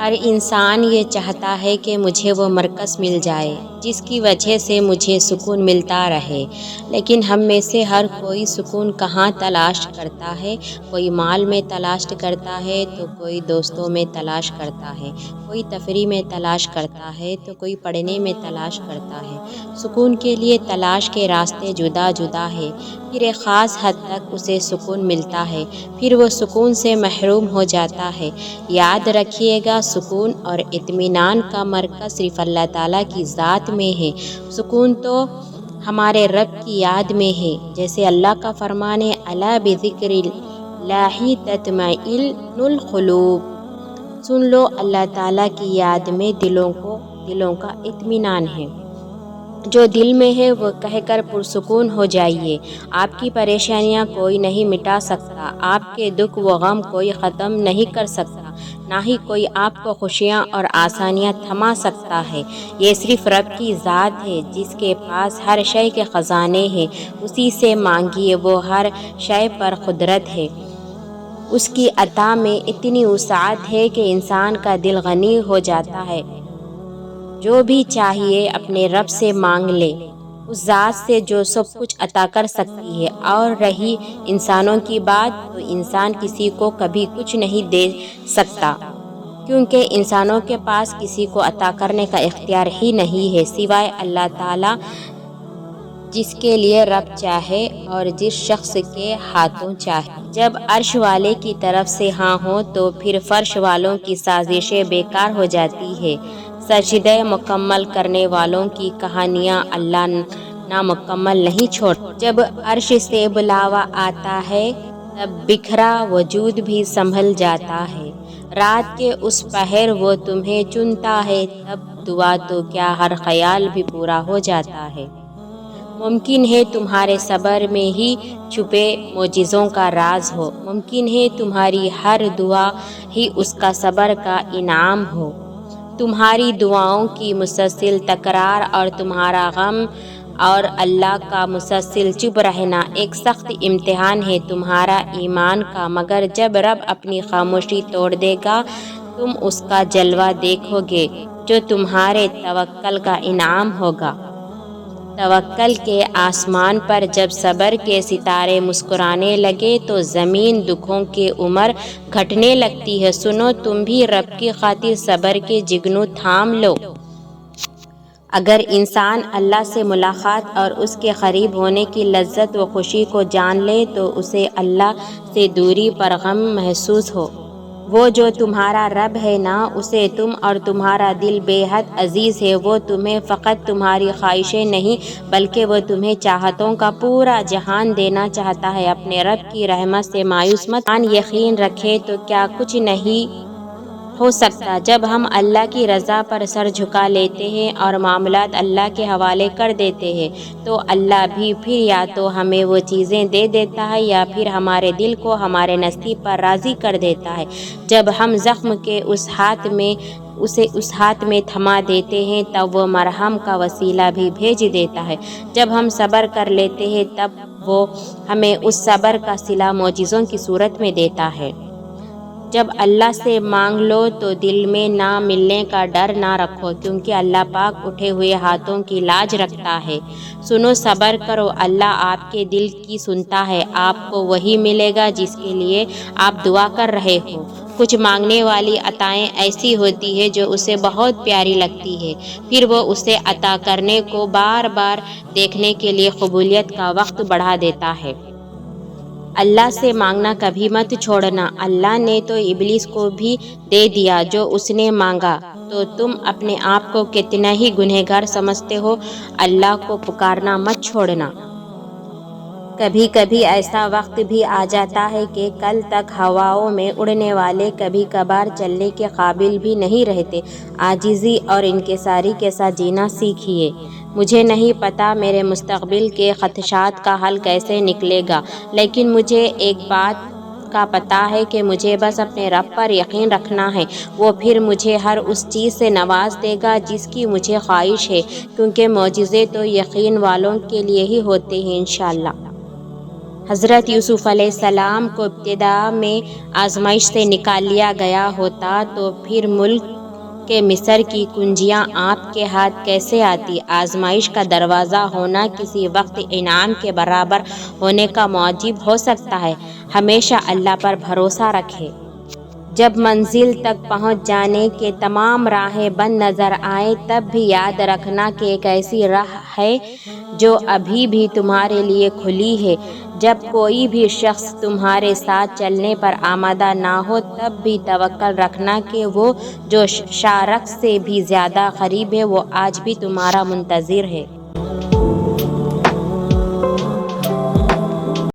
ہر انسان یہ چاہتا ہے کہ مجھے وہ مرکز مل جائے جس کی وجہ سے مجھے سکون ملتا رہے، لیکن ہم میں سے ہر کوئی سکون کہاں تلاش کرتا ہے؟ کوئی مال میں تلاش کرتا ہے تو کوئی دوستوں میں تلاش کرتا ہے، کوئی تفریح میں تلاش کرتا ہے تو کوئی پڑھنے میں تلاش کرتا ہے۔ سکون کے لیے تلاش کے راستے جدا جدا ہیں، پھر ایک خاص حد تک اسے سکون ملتا ہے، پھر وہ سکون سے محروم ہو جاتا ہے۔ یاد رکھیے گا، سکون اور اطمینان کا مرکز صرف اللہ تعالیٰ کی ذات میں ہے۔ سکون تو ہمارے رب کی یاد میں ہے، جیسے اللہ کا فرمان ہے، الا بذکر اللہ تطمئن القلوب۔ سن لو، اللہ تعالیٰ کی یاد میں دلوں کا اطمینان ہے۔ جو دل میں ہے وہ کہہ کر پرسکون ہو جائیے۔ آپ کی پریشانیاں کوئی نہیں مٹا سکتا، آپ کے دکھ و غم کوئی ختم نہیں کر سکتا، نہ ہی کوئی آپ کو خوشیاں اور آسانیاں تھما سکتا ہے۔ یہ صرف رب کی ذات ہے جس کے پاس ہر شے کے خزانے ہیں۔ اسی سے مانگیے، وہ ہر شے پر قدرت ہے۔ اس کی عطا میں اتنی وسعت ہے کہ انسان کا دل غنی ہو جاتا ہے۔ جو بھی چاہیے اپنے رب سے مانگ لے، اس ذات سے جو سب کچھ عطا کر سکتی ہے۔ اور رہی انسانوں کی بات، تو انسان کسی کو کبھی کچھ نہیں دے سکتا، کیونکہ انسانوں کے پاس کسی کو عطا کرنے کا اختیار ہی نہیں ہے سوائے اللہ تعالیٰ، جس کے لیے رب چاہے اور جس شخص کے ہاتھوں چاہے۔ جب عرش والے کی طرف سے ہاں ہو تو پھر فرش والوں کی سازشیں بیکار ہو جاتی ہے۔ سجدہ مکمل کرنے والوں کی کہانیاں اللہ نامکمل نہیں چھوڑتا۔ جب عرش سے بلاوا آتا ہے تب بکھرا وجود بھی سنبھل جاتا ہے۔ رات کے اس پہر وہ تمہیں چنتا ہے، تب دعا تو کیا ہر خیال بھی پورا ہو جاتا ہے۔ ممکن ہے تمہارے صبر میں ہی چھپے معجزوں کا راز ہو، ممکن ہے تمہاری ہر دعا ہی اس کا صبر کا انعام ہو۔ تمہاری دعاؤں کی مسلسل تکرار اور تمہارا غم اور اللہ کا مسلسل چپ رہنا ایک سخت امتحان ہے تمہارا ایمان کا، مگر جب رب اپنی خاموشی توڑ دے گا تم اس کا جلوہ دیکھو گے جو تمہارے توکل کا انعام ہوگا۔ توکل کے آسمان پر جب صبر کے ستارے مسکرانے لگے تو زمین دکھوں کے عمر گھٹنے لگتی ہے۔ سنو، تم بھی رب کی خاطر صبر کے جگنو تھام لو۔ اگر انسان اللہ سے ملاقات اور اس کے قریب ہونے کی لذت و خوشی کو جان لے تو اسے اللہ سے دوری پر غم محسوس ہو۔ وہ جو تمہارا رب ہے نا، اسے تم اور تمہارا دل بے حد عزیز ہے۔ وہ تمہیں فقط تمہاری خواہشیں نہیں بلکہ وہ تمہیں چاہتوں کا پورا جہان دینا چاہتا ہے۔ اپنے رب کی رحمت سے مایوس مت یقین رکھے تو کیا کچھ نہیں ہو سکتا۔ جب ہم اللہ کی رضا پر سر جھکا لیتے ہیں اور معاملات اللہ کے حوالے کر دیتے ہیں تو اللہ بھی پھر یا تو ہمیں وہ چیزیں دے دیتا ہے یا پھر ہمارے دل کو ہمارے نصیب پر راضی کر دیتا ہے۔ جب ہم زخم کے اسے اس ہاتھ میں تھما دیتے ہیں تب وہ مرہم کا وسیلہ بھی بھیج دیتا ہے۔ جب ہم صبر کر لیتے ہیں تب وہ ہمیں اس صبر کا صلہ معجزوں کی صورت میں دیتا ہے۔ جب اللہ سے مانگ لو تو دل میں نہ ملنے کا ڈر نہ رکھو، کیونکہ اللہ پاک اٹھے ہوئے ہاتھوں کی لاج رکھتا ہے۔ سنو، صبر کرو، اللہ آپ کے دل کی سنتا ہے۔ آپ کو وہی ملے گا جس کے لیے آپ دعا کر رہے ہو۔ کچھ مانگنے والی عطائیں ایسی ہوتی ہیں جو اسے بہت پیاری لگتی ہے، پھر وہ اسے عطا کرنے کو بار بار دیکھنے کے لیے قبولیت کا وقت بڑھا دیتا ہے۔ اللہ سے مانگنا کبھی مت چھوڑنا۔ اللہ نے تو ابلیس کو بھی دے دیا جو اس نے مانگا، تو تم اپنے آپ کو کتنا ہی گنہگار سمجھتے ہو۔ اللہ کو پکارنا مت چھوڑنا۔ کبھی کبھی ایسا وقت بھی آ جاتا ہے کہ کل تک ہواؤں میں اڑنے والے کبھی کبھار چلنے کے قابل بھی نہیں رہتے۔ عاجزی اور انکساری کے ساتھ جینا سیکھیے۔ مجھے نہیں پتا میرے مستقبل کے خدشات کا حل کیسے نکلے گا، لیکن مجھے ایک بات کا پتہ ہے کہ مجھے بس اپنے رب پر یقین رکھنا ہے۔ وہ پھر مجھے ہر اس چیز سے نواز دے گا جس کی مجھے خواہش ہے، کیونکہ معجزے تو یقین والوں کے لیے ہی ہوتے ہیں۔ انشاءاللہ۔ حضرت یوسف علیہ السلام کو ابتدا میں آزمائش سے نکال لیا گیا ہوتا تو پھر ملک کہ مصر کی کنجیاں آپ کے ہاتھ کیسے آتی؟ آزمائش کا دروازہ ہونا کسی وقت انعام کے برابر ہونے کا موجب ہو سکتا ہے۔ ہمیشہ اللہ پر بھروسہ رکھیں۔ جب منزل تک پہنچ جانے کے تمام راہیں بند نظر آئیں تب بھی یاد رکھنا کہ ایک ایسی راہ ہے جو ابھی بھی تمہارے لیے کھلی ہے۔ جب کوئی بھی شخص تمہارے ساتھ چلنے پر آمادہ نہ ہو تب بھی توکل رکھنا کہ وہ جو شارق سے بھی زیادہ قریب ہے وہ آج بھی تمہارا منتظر ہے۔